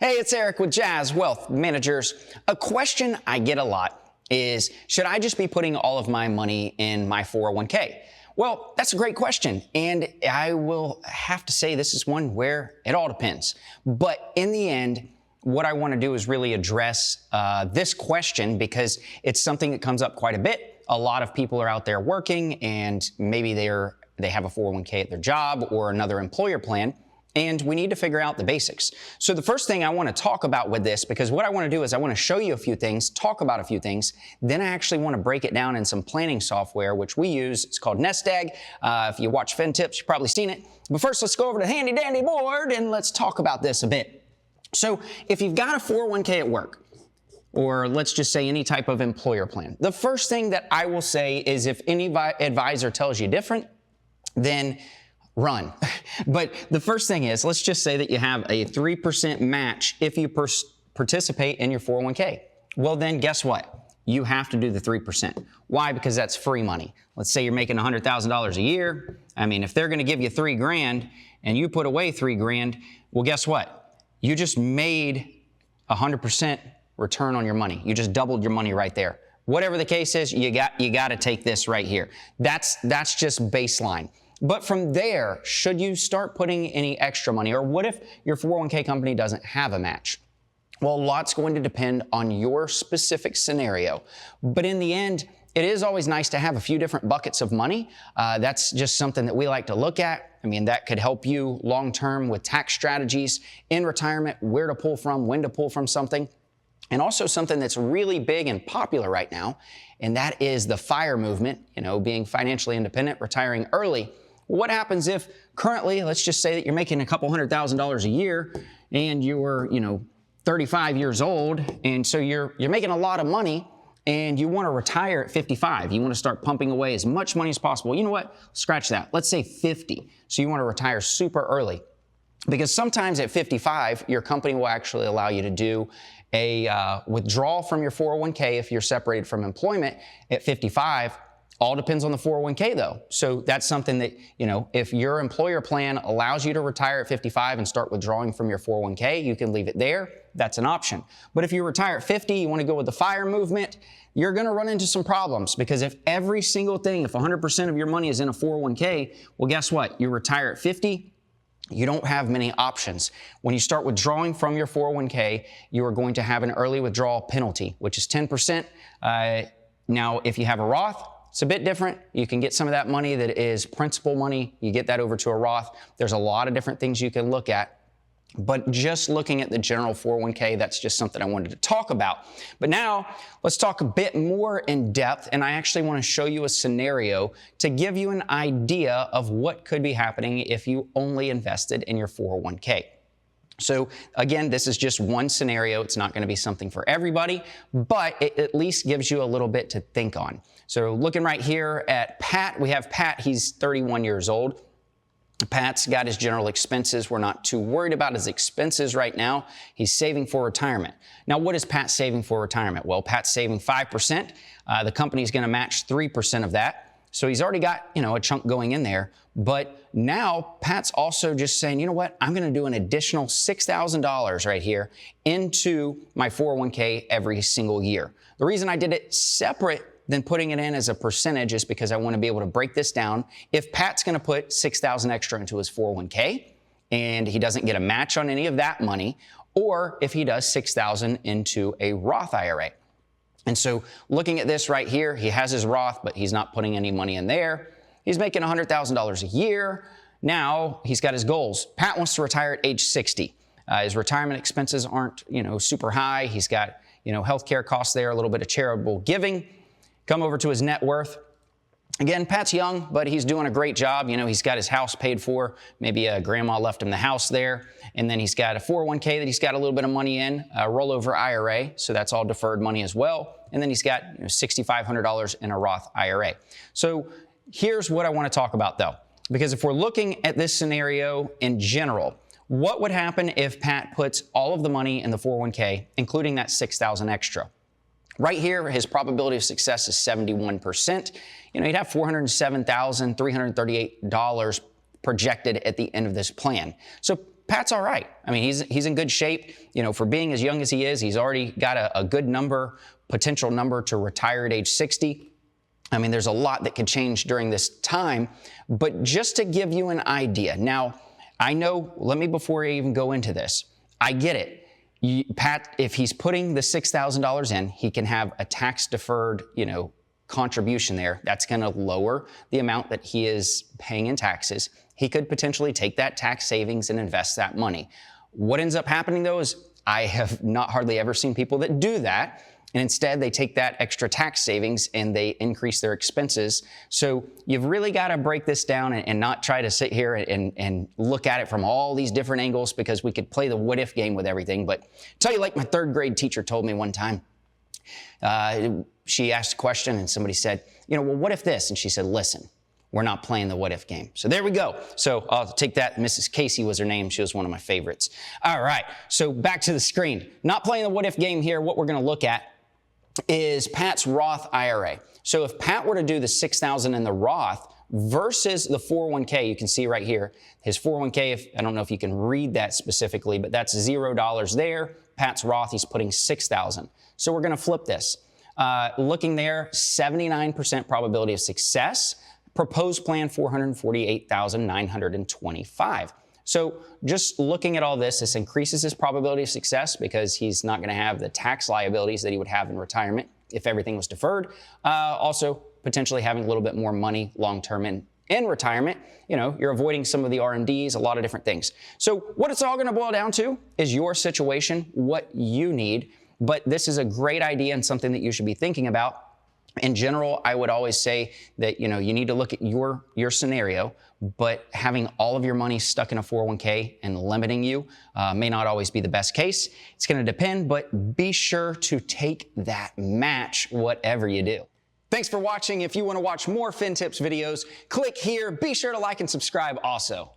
Hey, it's Eric with Jazz Wealth Managers. A question I get a lot is, should I just be putting all of my money in my 401k? Well, that's a great question, and I will have to say this is one where it all depends. But in the end, what I want to do is really address this question because it's something that comes up quite a bit. A lot of people are out there working, and maybe they have a 401k at their job or another employer plan. And we need to figure out the basics. So the first thing I want to talk about with this, because what I want to do is I want to show you a few things, talk about a few things, then I actually want to break it down in some planning software, which we use. It's called Nest Egg. If you watch FinTips, you've probably seen it. But first, let's go over to the handy dandy board and let's talk about this a bit. So if you've got a 401k at work, or let's just say any type of employer plan, the first thing that I will say is if any advisor tells you different, then run. But the first thing is, let's just say that you have a 3% match if you participate in your 401k. Well, then guess what? You have to do the 3%. Why? Because that's free money. Let's say you're making $100,000 a year. I mean, if they're going to give you $3,000 and you put away $3,000, well, guess what? You just made 100% return on your money. You just doubled your money right there. Whatever the case is, you got to take this right here. That's just baseline. But from there, should you start putting any extra money? Or what if your 401k company doesn't have a match? Well, a lot's going to depend on your specific scenario. But in the end, it is always nice to have a few different buckets of money. That's just something that we like to look at. I mean, that could help you long-term with tax strategies in retirement, where to pull from, when to pull from something. And also something that's really big and popular right now, and that is the FIRE movement, being financially independent, retiring early. What happens if currently, let's just say that you're making a couple $100,000 a year and you're, 35 years old, and so you're making a lot of money and you want to retire at 55. You want to start pumping away as much money as possible. You know what? Scratch that. Let's say 50. So you want to retire super early. Because sometimes at 55, your company will actually allow you to do a withdrawal from your 401k if you're separated from employment at 55. All depends on the 401k though. So that's something that, if your employer plan allows you to retire at 55 and start withdrawing from your 401k, you can leave it there. That's an option. But if you retire at 50, you want to go with the FIRE movement, you're going to run into some problems because if every single thing, if 100% of your money is in a 401k, well, guess what? You retire at 50, you don't have many options. When you start withdrawing from your 401k, you are going to have an early withdrawal penalty, which is 10%. Now, if you have a Roth, it's a bit different. You can get some of that money that is principal money. You get that over to a Roth. There's a lot of different things you can look at. But just looking at the general 401k, that's just something I wanted to talk about. But now let's talk a bit more in depth. And I actually want to show you a scenario to give you an idea of what could be happening if you only invested in your 401k. So again, this is just one scenario. It's not going to be something for everybody, but it at least gives you a little bit to think on. So looking right here at Pat, we have Pat. He's 31 years old. Pat's got his general expenses. We're not too worried about his expenses right now. He's saving for retirement. Now, what is Pat saving for retirement? Well, Pat's saving 5%. The company's going to match 3% of that. So he's already got, a chunk going in there. But now Pat's also just saying, you know what? I'm going to do an additional $6,000 right here into my 401k every single year. The reason I did it separate than putting it in as a percentage is because I want to be able to break this down. If Pat's going to put $6,000 extra into his 401k and he doesn't get a match on any of that money, or if he does $6,000 into a Roth IRA. And so looking at this right here, he has his Roth, but he's not putting any money in there. He's making $100,000 a year. Now he's got his goals. Pat wants to retire at age 60. His retirement expenses aren't, super high. He's got, healthcare costs there, a little bit of charitable giving. Come over to his net worth. Again, Pat's young, but he's doing a great job. He's got his house paid for. Maybe grandma left him the house there. And then he's got a 401k that he's got a little bit of money in, a rollover IRA. So that's all deferred money as well. And then he's got $6,500 in a Roth IRA. So here's what I want to talk about though, because if we're looking at this scenario in general, what would happen if Pat puts all of the money in the 401k, including that $6,000 extra? Right here, his probability of success is 71%. He'd have $407,338 projected at the end of this plan. So Pat's all right. I mean, he's in good shape. You know, for being as young as he is, he's already got a good number, potential number to retire at age 60. I mean, there's a lot that could change during this time, but just to give you an idea. Now, I know, before I even go into this, I get it. Pat, if he's putting the $6,000 in, he can have a tax deferred, contribution there. That's going to lower the amount that he is paying in taxes. He could potentially take that tax savings and invest that money. What ends up happening though is I have not hardly ever seen people that do that. And instead they take that extra tax savings and they increase their expenses. So you've really got to break this down and not try to sit here and look at it from all these different angles, because we could play the what if game with everything. But tell you, like my third grade teacher told me one time, she asked a question and somebody said, well, what if this? And she said, listen, we're not playing the what if game. So there we go. So I'll take that. Mrs. Casey was her name. She was one of my favorites. All right. So back to the screen. Not playing the what if game here. What we're going to look at is Pat's Roth IRA. So if Pat were to do the $6,000 in the Roth versus the 401k, you can see right here, his 401k, I don't know if you can read that specifically, but that's $0 there. Pat's Roth, he's putting $6,000. So we're going to flip this. Looking there, 79% probability of success. Proposed plan, $448,925. So just looking at all this, this increases his probability of success because he's not going to have the tax liabilities that he would have in retirement if everything was deferred. Also, potentially having a little bit more money long-term in retirement. You're avoiding some of the RMDs, a lot of different things. So what it's all going to boil down to is your situation, what you need. But this is a great idea and something that you should be thinking about. In general, I would always say that, you need to look at your scenario, but having all of your money stuck in a 401k and limiting you may not always be the best case. It's going to depend, but be sure to take that match whatever you do. Thanks for watching. If you want to watch more FinTips videos, click here. Be sure to like and subscribe also.